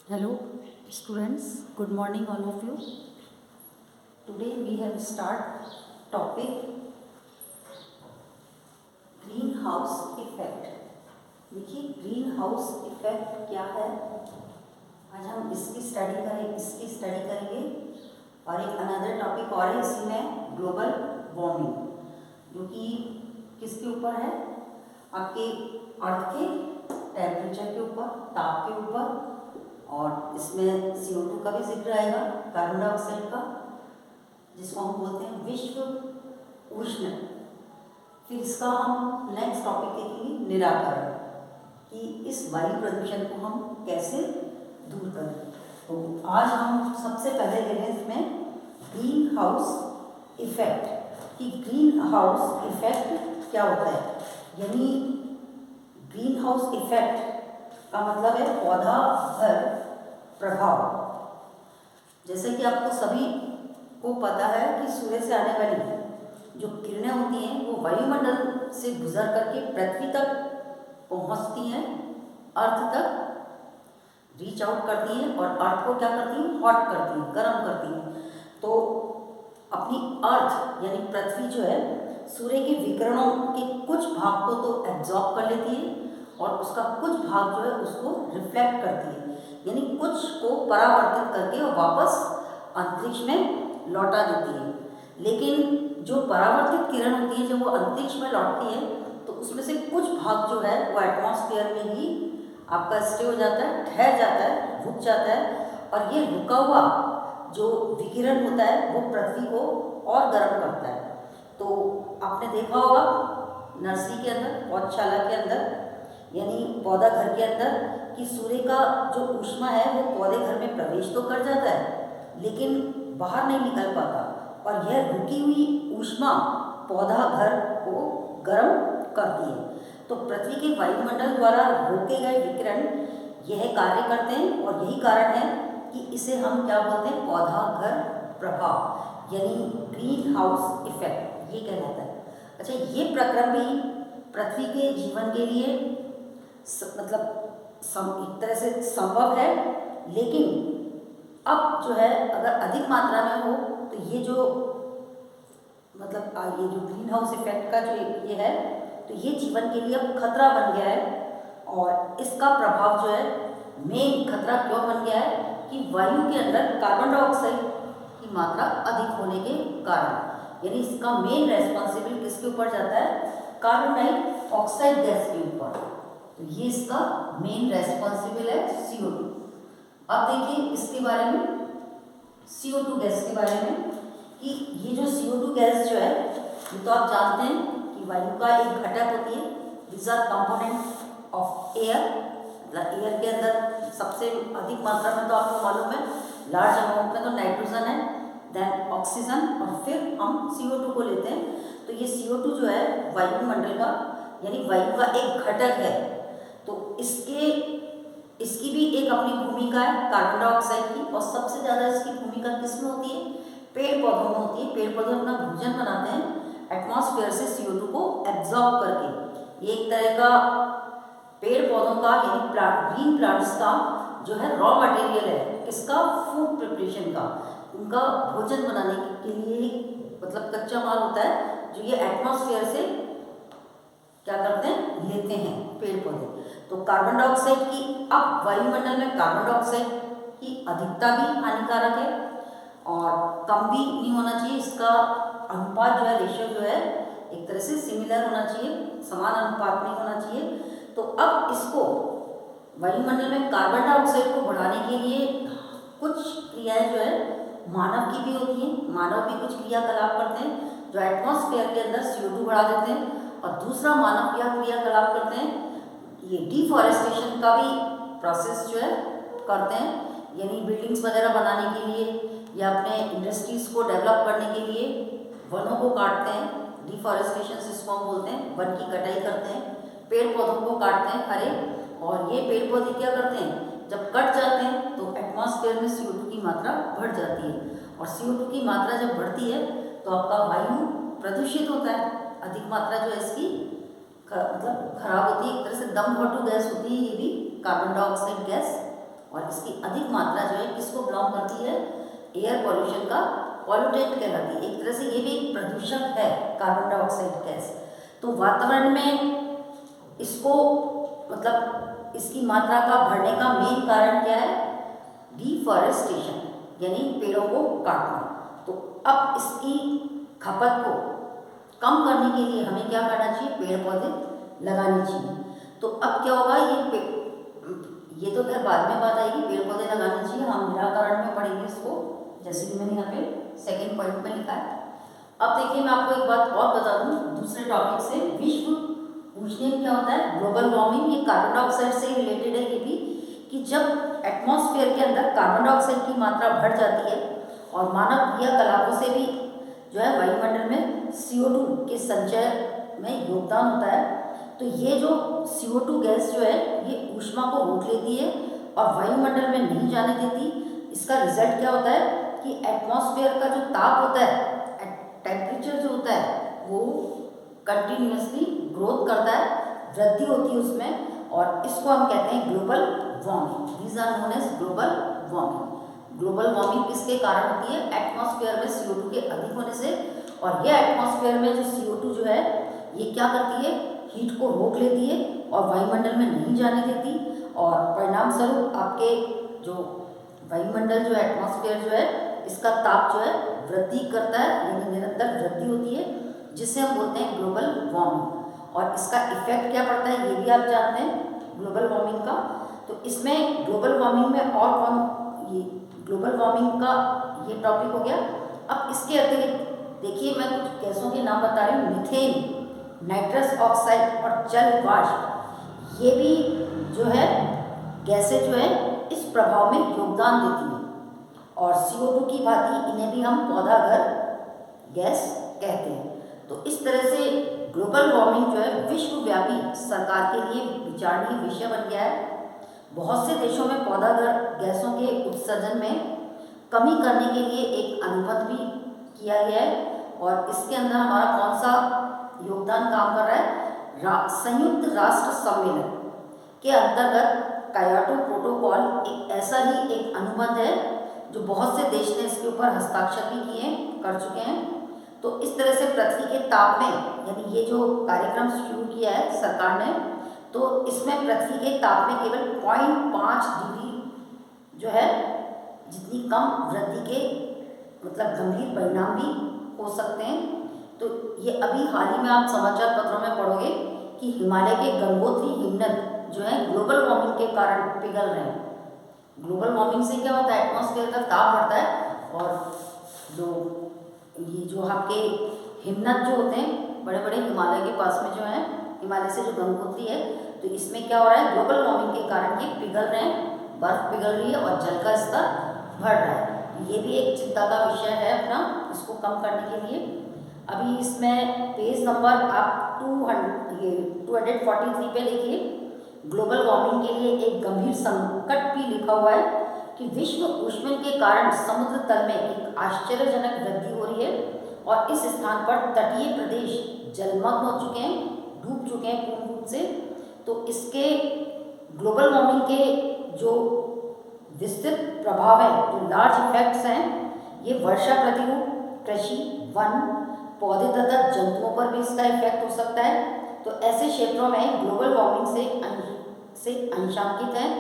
Hello, students. Good morning, all of you. Today we have start topic greenhouse effect. देखिए green house effect क्या है। आज हम इसकी स्टडी करेंगे और एक अनदर टॉपिक और है इसी में ग्लोबल वार्मिंग, जो कि किसके ऊपर है, आपके अर्थ के टेम्परेचर के ऊपर, ताप के ऊपर, और इसमें CO2 का भी जिक्र आएगा, कार्बन डाइऑक्साइड का, जिसको हम बोलते हैं विश्व उष्ण। फिर इसका हम नेक्स्ट टॉपिक देखेंगे निराकरण, कि इस वायु प्रदूषण को हम कैसे दूर करें। तो आज हम सबसे पहले ले लें इसमें ग्रीन हाउस इफेक्ट, कि ग्रीन हाउस इफेक्ट क्या होता है। यानी ग्रीन हाउस इफेक्ट का मतलब है पौधा घर प्रभाव। जैसे कि आपको सभी को पता है कि सूर्य से आने वाली जो किरणें होती हैं वो वायुमंडल से गुजर करके पृथ्वी तक पहुंचती हैं, अर्थ तक रीच आउट करती हैं और अर्थ को क्या करती हैं, हॉट करती हैं, गर्म करती हैं। तो अपनी अर्थ यानी पृथ्वी जो है सूर्य के विकिरणों के कुछ भाग को तो एब्जॉर्ब कर लेती है और उसका कुछ भाग जो है उसको रिफ्लेक्ट करती है, यानी कुछ को परावर्तित करके और वापस अंतरिक्ष में लौटा देती है। लेकिन जो परावर्तित किरण होती है जब वो अंतरिक्ष में लौटती है तो उसमें से कुछ भाग जो है वो एटमॉस्फेयर में ही आपका स्टे हो जाता है, ठहर जाता है, रुक जाता है, और ये रुका हुआ जो विकिरण होता है वो पृथ्वी को और गर्म करता है। तो आपने देखा होगा नर्सरी के अंदर, पौधशाला के अंदर, यानी पौधा घर के अंदर, कि सूर्य का जो ऊष्मा है वो पौधे घर में प्रवेश तो कर जाता है लेकिन बाहर नहीं निकल पाता, और यह रुकी हुई ऊष्मा पौधा घर को गर्म करती है। तो पृथ्वी के वायुमंडल द्वारा रोके गए विकिरण यह कार्य करते हैं, और यही कारण है कि इसे हम क्या बोलते हैं, पौधा घर प्रभाव, यानी ग्रीन हाउस इफेक्ट, ये कहलाता है। अच्छा, ये प्रक्रम भी पृथ्वी के जीवन के लिए मतलब एक तरह से संभव है, लेकिन अब जो है अगर अधिक मात्रा में हो तो ये जो मतलब ये जो ग्रीन हाउस इफेक्ट का जो ये है, तो ये जीवन के लिए अब खतरा बन गया है। और इसका प्रभाव जो है, मेन खतरा क्यों बन गया है कि वायु के अंदर कार्बन डाइऑक्साइड की मात्रा अधिक होने के कारण, यानी इसका मेन रेस्पॉन्सिबल किसके ऊपर जाता है, कार्बन डाइऑक्साइड गैस के ऊपर। तो ये इसका मेन रेस्पॉन्सिबल है CO2। अब देखिए इसके बारे में, CO2 गैस के बारे में, कि ये जो CO2 गैस जो है ये तो आप जानते हैं कि वायु का एक घटक होती है, this R component of air. मतलब एयर के अंदर सबसे अधिक मात्रा में तो आपको मालूम है, लार्ज अमाउंट में तो नाइट्रोजन है, देन ऑक्सीजन, और फिर हम CO2 को लेते हैं। तो ये CO2 जो है वायुमंडल का यानी वायु का एक घटक है। तो इसकी भी एक अपनी भूमिका है कार्बन डाइऑक्साइड की, और सबसे ज़्यादा इसकी भूमिका किस में होती है, पेड़ पौधों में होती है। पेड़ पौधे अपना भोजन बनाते हैं एटमॉस्फेयर से CO2 को एब्जॉर्ब करके। ये एक तरह का पेड़ पौधों का यानी ग्रीन प्लांट्स का जो है रॉ मटेरियल है, किसका, फूड प्रिपरेशन का, उनका भोजन बनाने के लिए मतलब कच्चा माल होता है जो ये एटमॉस्फेयर से क्या करते हैं, लेते हैं पेड़ पौधे। तो कार्बन डाइऑक्साइड की, अब वायुमंडल में कार्बन डाइऑक्साइड की अधिकता भी हानिकारक है और कम भी नहीं होना चाहिए। इसका अनुपात जो है, रेशियो जो है एक तरह से सिमिलर होना चाहिए, समान अनुपात में होना चाहिए। तो अब इसको वायुमंडल में कार्बन डाइऑक्साइड को बढ़ाने के लिए कुछ क्रियाएं जो है मानव की भी होती हैं। मानव भी कुछ क्रियाकलाप करते हैं जो एटमॉस्फेयर के अंदर CO2 बढ़ा देते हैं। और दूसरा मानव क्या क्रियाकलाप करते हैं, ये डिफॉरेस्टेशन का भी प्रोसेस जो है करते हैं, यानी बिल्डिंग्स वगैरह बनाने के लिए या अपने इंडस्ट्रीज को डेवलप करने के लिए वनों को काटते हैं। डिफॉरेस्टेशन जिसको हम बोलते हैं, वन की कटाई करते हैं, पेड़ पौधों को काटते हैं हरे। और ये पेड़ पौधे क्या करते हैं, जब कट जाते हैं तो एटमॉस्फेयर में CO2 की मात्रा बढ़ जाती है, और CO2 की मात्रा जब बढ़ती है तो आपका वायु प्रदूषित होता है। अधिक मात्रा जो है इसकी मतलब खराब होती है, एक तरह से दम घोटू गैस होती है ये भी, कार्बन डाइऑक्साइड गैस। और इसकी अधिक मात्रा जो है किसको बिलोंग करती है, एयर पॉल्यूशन का पॉल्यूटेंट कहलाती है। एक तरह से ये भी एक प्रदूषक है कार्बन डाइऑक्साइड गैस। तो वातावरण में इसको मतलब इसकी मात्रा का बढ़ने का मेन कारण क्या है, डिफॉरेस्टेशन यानी पेड़ों को काटना। तो अब इसकी खपत को कम करने के लिए हमें क्या करना चाहिए, पेड़ पौधे लगाने चाहिए। तो अब क्या होगा, ये तो खैर बाद में बात आएगी, पेड़ पौधे लगाने चाहिए, हम निराकरण में पढ़ेंगे इसको, जैसे कि मैंने यहाँ पे सेकंड पॉइंट में लिखा है। अब देखिए मैं आपको एक बात और बता दूं दूसरे टॉपिक से, विश्व उष्णन क्या होता है, ग्लोबल वार्मिंग, ये कार्बन डाइऑक्साइड से रिलेटेड है ये भी, कि जब एटमॉस्फेयर के अंदर कार्बन डाइऑक्साइड की मात्रा बढ़ जाती है और मानव क्रियाकलापों से भी जो है वायुमंडल में CO2 के संचय में योगदान होता है, तो ये जो CO2 गैस जो है ये ऊष्मा को रोक लेती है और वायुमंडल में नहीं जाने देती। इसका रिजल्ट क्या होता है कि एटमॉस्फेयर का जो ताप होता है, टेम्परेचर जो होता है वो कंटिन्यूसली ग्रोथ करता है, वृद्धि होती है उसमें, और इसको हम कहते हैं global warming. These are known as global warming. Global warming किसके कारण होती है, एटमॉस्फेयर में CO2 के अधिक होने से, और ये एटमॉस्फेयर में जो CO2 जो है ये क्या करती है, हीट को रोक लेती है और वायुमंडल में नहीं जाने देती, और परिणाम स्वरूप आपके जो वायुमंडल जो एटमॉस्फेयर जो है इसका ताप जो है वृद्धि करता है, यानी निरंतर वृद्धि होती है, जिसे हम बोलते हैं ग्लोबल वार्मिंग। और इसका इफेक्ट क्या पड़ता है ये भी आप जानते हैं ग्लोबल वार्मिंग का। तो इसमें ग्लोबल वार्मिंग में और कौन, ये ग्लोबल वार्मिंग का ये टॉपिक हो गया। अब इसके अतिरिक्त देखिए मैं कुछ गैसों के नाम बता रही हूँ, मीथेन, नाइट्रस ऑक्साइड और जल वाष्प, ये भी जो है गैसें जो है इस प्रभाव में योगदान देती हैं, और CO2 की भांति इन्हें भी हम पौधाघर गैस कहते हैं। तो इस तरह से ग्लोबल वार्मिंग जो है विश्वव्यापी सरकार के लिए विचारणीय विषय बन गया है। बहुत से देशों में पौधाघर गैसों के उत्सर्जन में कमी करने के लिए एक अनुबंध भी किया गया है, और इसके अंदर हमारा कौन सा योगदान काम कर रहा है, संयुक्त राष्ट्र सम्मेलन के अंतर्गत कायोटो प्रोटोकॉल एक ऐसा ही एक अनुबंध है जो बहुत से देश ने इसके ऊपर हस्ताक्षर भी किए कर चुके हैं। तो इस तरह से पृथ्वी के ताप में, यानी ये जो कार्यक्रम शुरू किया है सरकार ने, तो इसमें पृथ्वी के ताप में केवल 0.5 डिग्री जो है जितनी कम वृद्धि के मतलब गंभीर परिणाम भी हो सकते हैं। तो ये अभी हाल ही में आप समाचार पत्रों में पढ़ोगे कि हिमालय के गंगोत्री हिमनद जो है ग्लोबल वार्मिंग के कारण पिघल रहे हैं। ग्लोबल वार्मिंग से क्या होता है, एटमॉस्फेयर का ताप बढ़ता है, और ये जो आपके हिमनद जो होते हैं बड़े बड़े हिमालय के पास में जो है, हिमालय से जो गंगोत्री है, तो इसमें क्या हो रहा है, ग्लोबल वार्मिंग के कारण ये पिघल रहे हैं, बर्फ पिघल रही है और जल का स्तर बढ़ रहा है। ये भी एक चिंता का विषय है अपना, इसको कम करने के लिए। अभी इसमें पेज नंबर आप 243 पे देखिए, ग्लोबल वार्मिंग के लिए एक गंभीर संकट भी लिखा हुआ है कि विश्व उष्णन के कारण समुद्र तल में एक आश्चर्यजनक वृद्धि हो रही है, और इस स्थान पर तटीय प्रदेश जलमग्न हो चुके हैं, डूब चुके हैं पूर्ण रूप से। तो इसके ग्लोबल वार्मिंग के जो विस्तृत प्रभाव है, जो लार्ज इफेक्ट्स हैं, ये वर्षा प्रतिरूप, कृषि, वन, पौधे तथा जंतुओं पर भी इसका इफेक्ट हो सकता है। तो ऐसे क्षेत्रों में ग्लोबल वार्मिंग से अंशांकित हैं,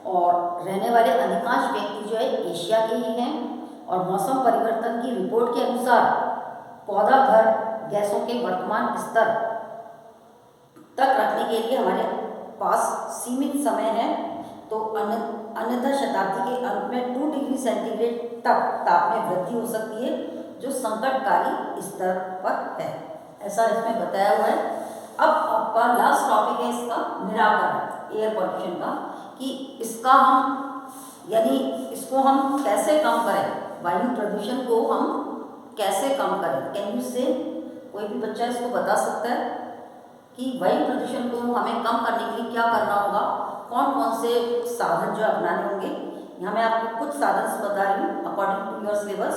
और रहने वाले अधिकांश व्यक्ति जो है एशिया के ही हैं, और मौसम परिवर्तन की रिपोर्ट के अनुसार पौधाघर गैसों के वर्तमान स्तर तक रखने के लिए हमारे पास सीमित समय है। तो अन्यथा शताब्दी के अंत में 2 डिग्री सेंटीग्रेड तक ताप में वृद्धि हो सकती है, जो संकटकारी स्तर पर है, ऐसा इसमें बताया हुआ है। अब आपका लास्ट टॉपिक है इसका निराकरण, एयर पॉल्यूशन का, कि इसका हम यानी इसको हम कैसे कम करें, वायु प्रदूषण को हम कैसे कम करें। कैन यू से, कोई भी बच्चा इसको बता सकता है कि वायु प्रदूषण को हमें कम करने के लिए क्या करना होगा, कौन कौन से साधन जो अपनाने होंगे। यहाँ मैं आपको कुछ साधन बता रही हूँ अकॉर्डिंग टू योर सिलेबस।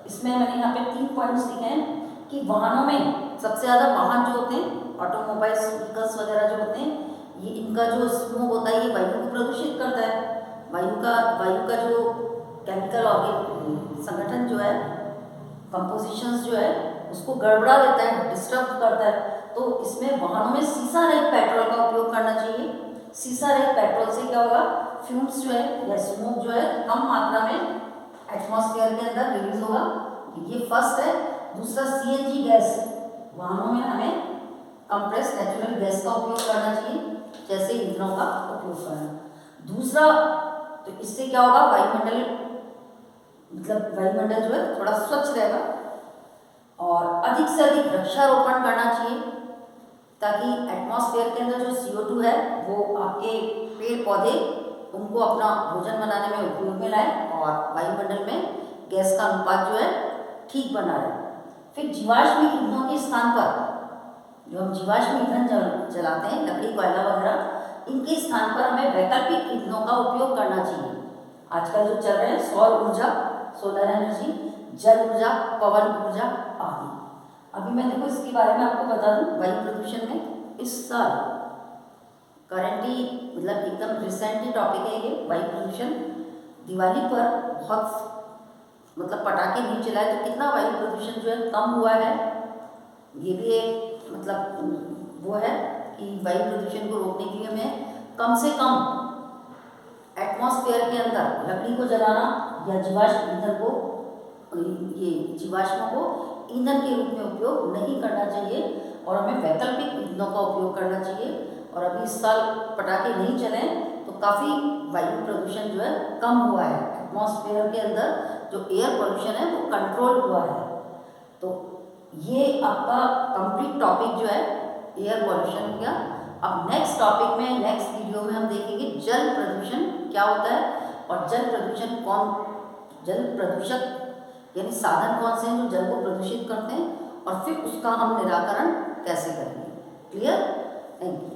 इसमें मैंने यहाँ पे 3 पॉइंट्स लिखे हैं कि वाहनों में सबसे ज़्यादा वाहन जो होते हैं, ऑटोमोबाइल्स व्हीकल्स वगैरह जो होते हैं, ये इनका जो स्मोक होता है ये वायु को प्रदूषित करता है। वायु का जो केमिकल संगठन जो है, कंपोजिशंस जो है, उसको गड़बड़ा देता है, डिस्टर्ब करता है। तो इसमें वाहनों में सीसा रहित पेट्रोल का उपयोग करना चाहिए। सीसा रहित पेट्रोल से क्या होगा, फ्यूम्स जो है या स्मोक जो है कम मात्रा में एटमॉस्फेयर के अंदर रिलीज होगा। ये फर्स्ट है। दूसरा, सीएनजी गैस, वाहनों में हमें कंप्रेस नेचुरल गैस का उपयोग करना चाहिए, जैसे ईंधनों का उपयोग करना। दूसरा, तो इससे क्या होगा, वायुमंडल जो है थोड़ा स्वच्छ रहेगा। और अधिक से अधिक वृक्षारोपण करना चाहिए, ताकि एटमॉस्फेयर के अंदर जो CO2 है वो आपके पेड़ पौधे उनको अपना भोजन बनाने में उपयोग में लाए और वायुमंडल में गैस का अनुपात जो है ठीक बना रहे। फिर जीवाश्म ईंधनों के स्थान पर, जो हम जीवाश्म ईंधन जलाते हैं, लकड़ी, कोयला वगैरह, इनके स्थान पर हमें वैकल्पिक ईंधनों का उपयोग करना चाहिए। आजकल जो चल रहे हैं सौर ऊर्जा, सोलर एनर्जी, जल ऊर्जा, पवन ऊर्जा आदि। अभी मैं देखो इसके बारे में आपको बता दूं, वायु प्रदूषण में इस साल करेंटली एकदम रिसेंटली टॉपिक है ये वायु प्रदूषण। दिवाली पर बहुत पटाखे नहीं चलाए तो कितना वायु प्रदूषण जो है कम हुआ है। ये भी एक वो है कि वायु प्रदूषण को रोकने के लिए हमें कम से कम एटमॉस्फेयर के अंदर लकड़ी को जलाना या जीवाश्म ईंधन को, ये जीवाश्मों को ईंधन के रूप में उपयोग नहीं करना चाहिए और हमें वैकल्पिक ईंधनों का उपयोग करना चाहिए। और अभी इस साल पटाखे नहीं चले तो काफ़ी वायु प्रदूषण जो है कम हुआ है। एटमॉस्फेयर के अंदर जो एयर पोल्यूशन है वो कंट्रोल हुआ है। तो ये आपका कंप्लीट टॉपिक जो है एयर पोल्यूशन का। अब नेक्स्ट टॉपिक में, नेक्स्ट वीडियो में हम देखेंगे जल प्रदूषण क्या होता है और जल प्रदूषक यानी साधन कौन से हैं जो जल को प्रदूषित करते हैं, और फिर उसका हम निराकरण कैसे करेंगे। क्लियर? Thank you.